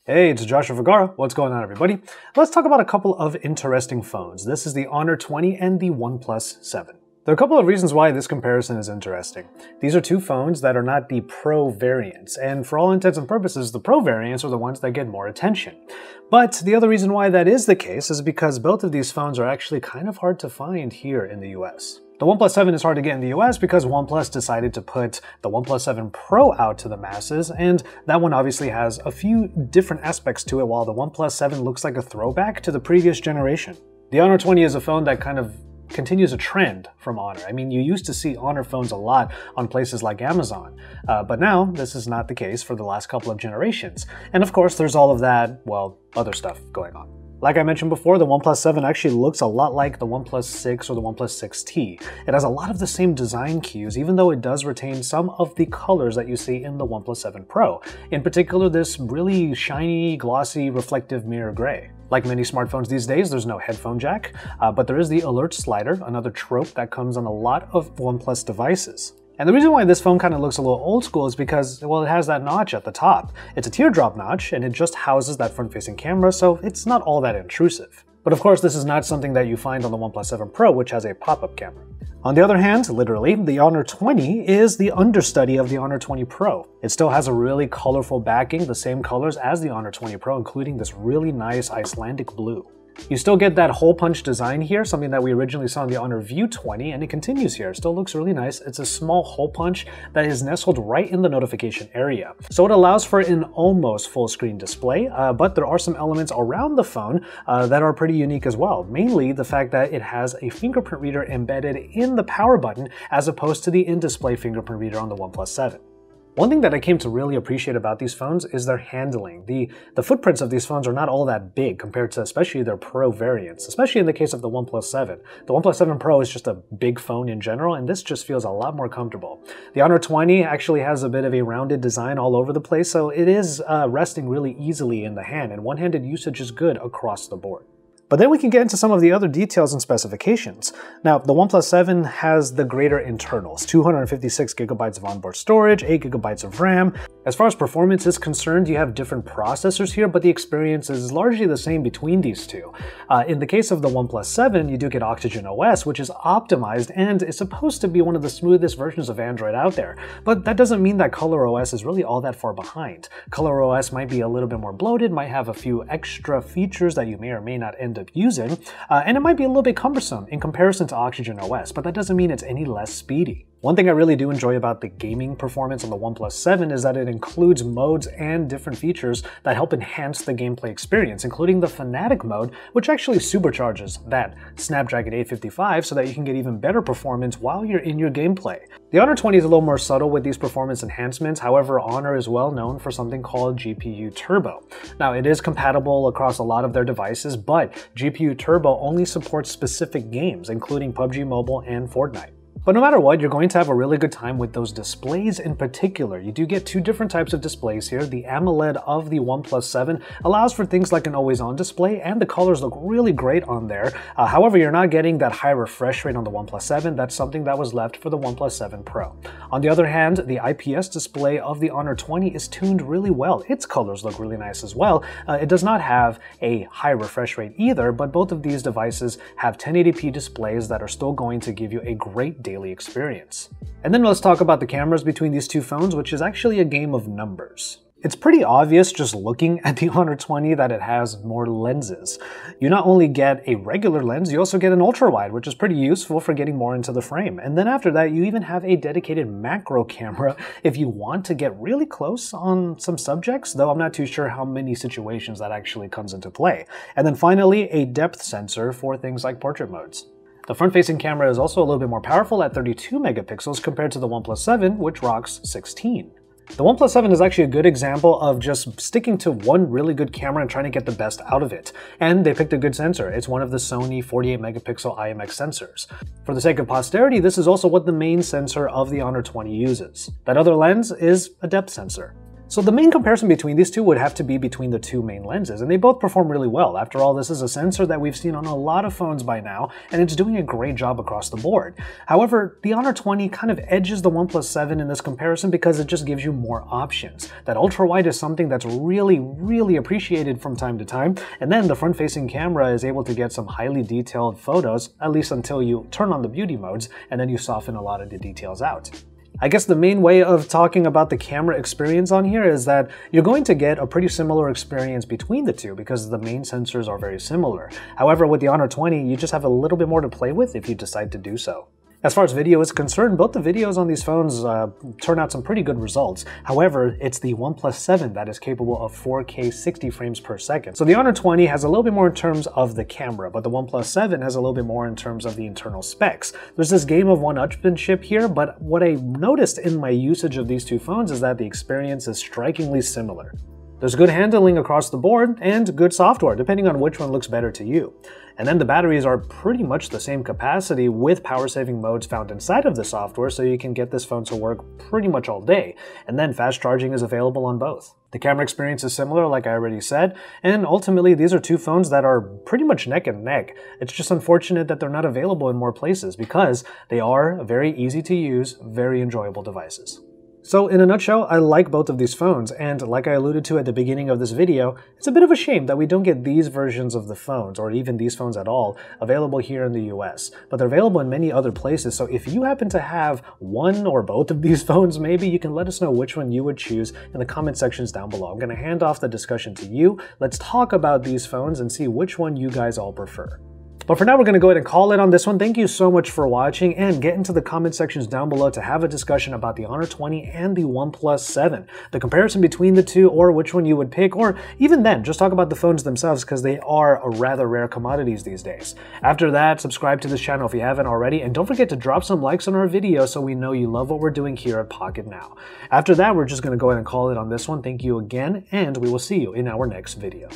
Hey, it's Joshua Vergara. What's going on, everybody? Let's talk about a couple of interesting phones. This is the Honor 20 and the OnePlus 7. There are a couple of reasons why this comparison is interesting. These are two phones that are not the Pro variants, and for all intents and purposes, the Pro variants are the ones that get more attention. But the other reason why that is the case is because both of these phones are actually kind of hard to find here in the US. The OnePlus 7 is hard to get in the US because OnePlus decided to put the OnePlus 7 Pro out to the masses, and that one obviously has a few different aspects to it, while the OnePlus 7 looks like a throwback to the previous generation. The Honor 20 is a phone that kind of continues a trend from Honor. I mean, you used to see Honor phones a lot on places like Amazon, but now this is not the case for the last couple of generations. And of course, there's all of that, well, other stuff going on. Like I mentioned before, the OnePlus 7 actually looks a lot like the OnePlus 6 or the OnePlus 6T. It has a lot of the same design cues, even though it does retain some of the colors that you see in the OnePlus 7 Pro. In particular, this really shiny, glossy, reflective mirror gray. Like many smartphones these days, there's no headphone jack, but there is the alert slider, another trope that comes on a lot of OnePlus devices. And the reason why this phone kind of looks a little old school is because, well, it has that notch at the top. It's a teardrop notch, and it just houses that front-facing camera, so it's not all that intrusive. But of course, this is not something that you find on the OnePlus 7 Pro, which has a pop-up camera. On the other hand, literally, the Honor 20 is the understudy of the Honor 20 Pro. It still has a really colorful backing, the same colors as the Honor 20 Pro, including this really nice Icelandic blue. You still get that hole punch design here, something that we originally saw in the Honor View 20, and it continues here. It still looks really nice. It's a small hole punch that is nestled right in the notification area. So it allows for an almost full screen display, but there are some elements around the phone that are pretty unique as well. Mainly the fact that it has a fingerprint reader embedded in the power button as opposed to the in-display fingerprint reader on the OnePlus 7. One thing that I came to really appreciate about these phones is their handling. The footprints of these phones are not all that big compared to especially their Pro variants, especially in the case of the OnePlus 7. The OnePlus 7 Pro is just a big phone in general, and this just feels a lot more comfortable. The Honor 20 actually has a bit of a rounded design all over the place, so it is resting really easily in the hand, and one-handed usage is good across the board. But then we can get into some of the other details and specifications. Now, the OnePlus 7 has the greater internals, 256 gigabytes of onboard storage, 8 gigabytes of RAM. As far as performance is concerned, you have different processors here, but the experience is largely the same between these two. In the case of the OnePlus 7, you do get Oxygen OS, which is optimized and is supposed to be one of the smoothest versions of Android out there. But that doesn't mean that Color OS is really all that far behind. Color OS might be a little bit more bloated, might have a few extra features that you may or may not end up using, and it might be a little bit cumbersome in comparison to Oxygen OS, but that doesn't mean it's any less speedy. One thing I really do enjoy about the gaming performance on the OnePlus 7 is that it includes modes and different features that help enhance the gameplay experience, including the Fanatic mode, which actually supercharges that Snapdragon 855 so that you can get even better performance while you're in your gameplay. The Honor 20 is a little more subtle with these performance enhancements, however, Honor is well known for something called GPU Turbo. Now, it is compatible across a lot of their devices, but GPU Turbo only supports specific games, including PUBG Mobile and Fortnite. But no matter what, you're going to have a really good time with those displays in particular. You do get two different types of displays here. The AMOLED of the OnePlus 7 allows for things like an always-on display, and the colors look really great on there. However, you're not getting that high refresh rate on the OnePlus 7. That's something that was left for the OnePlus 7 Pro. On the other hand, the IPS display of the Honor 20 is tuned really well. Its colors look really nice as well. It does not have a high refresh rate either, but both of these devices have 1080p displays that are still going to give you a great daily experience. And then let's talk about the cameras between these two phones, which is actually a game of numbers. It's pretty obvious just looking at the Honor 20 that it has more lenses. You not only get a regular lens, you also get an ultra-wide, which is pretty useful for getting more into the frame. And then after that, you even have a dedicated macro camera if you want to get really close on some subjects, though I'm not too sure how many situations that actually comes into play. And then finally, a depth sensor for things like portrait modes. The front-facing camera is also a little bit more powerful at 32 megapixels compared to the OnePlus 7, which rocks 16. The OnePlus 7 is actually a good example of just sticking to one really good camera and trying to get the best out of it. And they picked a good sensor. It's one of the Sony 48 megapixel IMX sensors. For the sake of posterity, this is also what the main sensor of the Honor 20 uses. That other lens is a depth sensor. So the main comparison between these two would have to be between the two main lenses, and they both perform really well. After all, this is a sensor that we've seen on a lot of phones by now, and it's doing a great job across the board. However, the Honor 20 kind of edges the OnePlus 7 in this comparison because it just gives you more options. That ultra-wide is something that's really appreciated from time to time, and then the front-facing camera is able to get some highly detailed photos, at least until you turn on the beauty modes, and then you soften a lot of the details out. I guess the main way of talking about the camera experience on here is that you're going to get a pretty similar experience between the two because the main sensors are very similar. However, with the Honor 20, you just have a little bit more to play with if you decide to do so. As far as video is concerned, both the videos on these phones turn out some pretty good results. However, it's the OnePlus 7 that is capable of 4K 60 frames per second. So the Honor 20 has a little bit more in terms of the camera, but the OnePlus 7 has a little bit more in terms of the internal specs. There's this game of one-upsmanship here, but what I noticed in my usage of these two phones is that the experience is strikingly similar. There's good handling across the board and good software, depending on which one looks better to you. And then the batteries are pretty much the same capacity with power-saving modes found inside of the software, so you can get this phone to work pretty much all day. And then fast charging is available on both. The camera experience is similar, like I already said, and ultimately these are two phones that are pretty much neck and neck. It's just unfortunate that they're not available in more places because they are very easy to use, very enjoyable devices. So in a nutshell, I like both of these phones, and like I alluded to at the beginning of this video, it's a bit of a shame that we don't get these versions of the phones, or even these phones at all, available here in the US. But they're available in many other places, so if you happen to have one or both of these phones, maybe you can let us know which one you would choose in the comment sections down below. I'm going to hand off the discussion to you. Let's talk about these phones and see which one you guys all prefer. But for now, we're going to go ahead and call it on this one. Thank you so much for watching, and get into the comment sections down below to have a discussion about the Honor 20 and the OnePlus 7, the comparison between the two, or which one you would pick, or even then, just talk about the phones themselves because they are rather rare commodities these days. After that, subscribe to this channel if you haven't already, and don't forget to drop some likes on our video so we know you love what we're doing here at Pocketnow. After that, we're just going to go ahead and call it on this one. Thank you again, and we will see you in our next video.